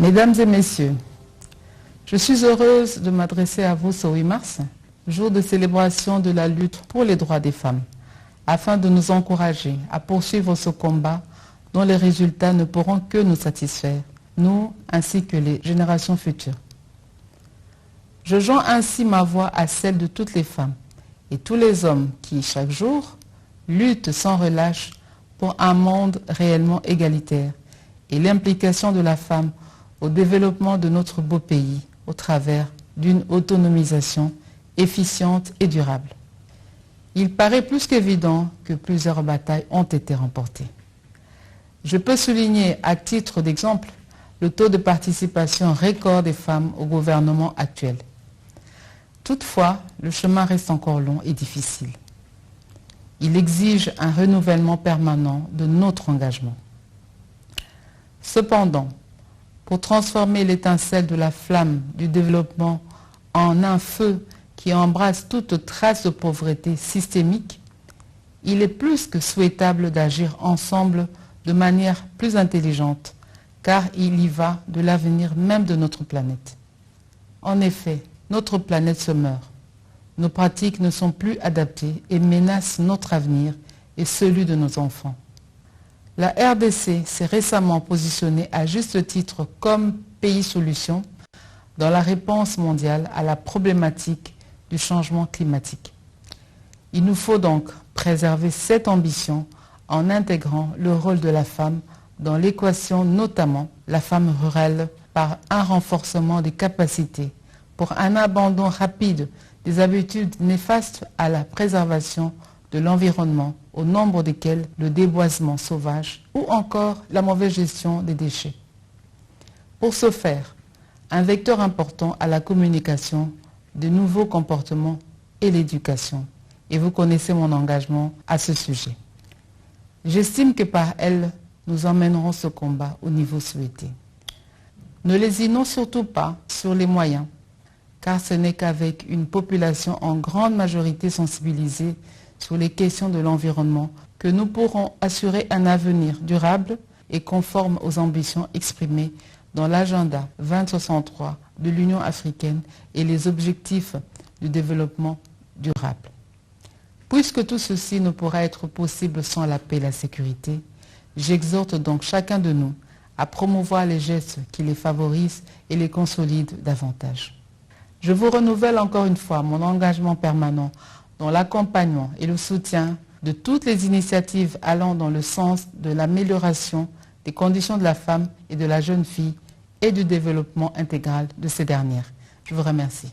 Mesdames et messieurs, je suis heureuse de m'adresser à vous ce 8 mars, jour de célébration de la lutte pour les droits des femmes, afin de nous encourager à poursuivre ce combat dont les résultats ne pourront que nous satisfaire, nous ainsi que les générations futures. Je joins ainsi ma voix à celle de toutes les femmes et tous les hommes qui, chaque jour, luttent sans relâche pour un monde réellement égalitaire et l'implication de la femme au développement de notre beau pays au travers d'une autonomisation efficiente et durable. Il paraît plus qu'évident que plusieurs batailles ont été remportées. Je peux souligner à titre d'exemple le taux de participation record des femmes au gouvernement actuel. Toutefois, le chemin reste encore long et difficile. Il exige un renouvellement permanent de notre engagement. Cependant, pour transformer l'étincelle de la flamme du développement en un feu qui embrasse toute trace de pauvreté systémique, il est plus que souhaitable d'agir ensemble de manière plus intelligente, car il y va de l'avenir même de notre planète. En effet, notre planète se meurt. Nos pratiques ne sont plus adaptées et menacent notre avenir et celui de nos enfants. La RDC s'est récemment positionnée à juste titre comme pays solution dans la réponse mondiale à la problématique du changement climatique. Il nous faut donc préserver cette ambition en intégrant le rôle de la femme dans l'équation, notamment la femme rurale, par un renforcement des capacités, pour un abandon rapide des habitudes néfastes à la préservation de l'environnement, au nombre desquels le déboisement sauvage ou encore la mauvaise gestion des déchets. Pour ce faire, un vecteur important à la communication, de nouveaux comportements et l'éducation. Et vous connaissez mon engagement à ce sujet. J'estime que par elle, nous emmènerons ce combat au niveau souhaité. Ne lésinons surtout pas sur les moyens, car ce n'est qu'avec une population en grande majorité sensibilisée sur les questions de l'environnement que nous pourrons assurer un avenir durable et conforme aux ambitions exprimées dans l'agenda 2063 de l'Union africaine et les objectifs du développement durable. Puisque tout ceci ne pourra être possible sans la paix et la sécurité, j'exhorte donc chacun de nous à promouvoir les gestes qui les favorisent et les consolident davantage. Je vous renouvelle encore une fois mon engagement permanent dans l'accompagnement et le soutien de toutes les initiatives allant dans le sens de l'amélioration des conditions de la femme et de la jeune fille et du développement intégral de ces dernières. Je vous remercie.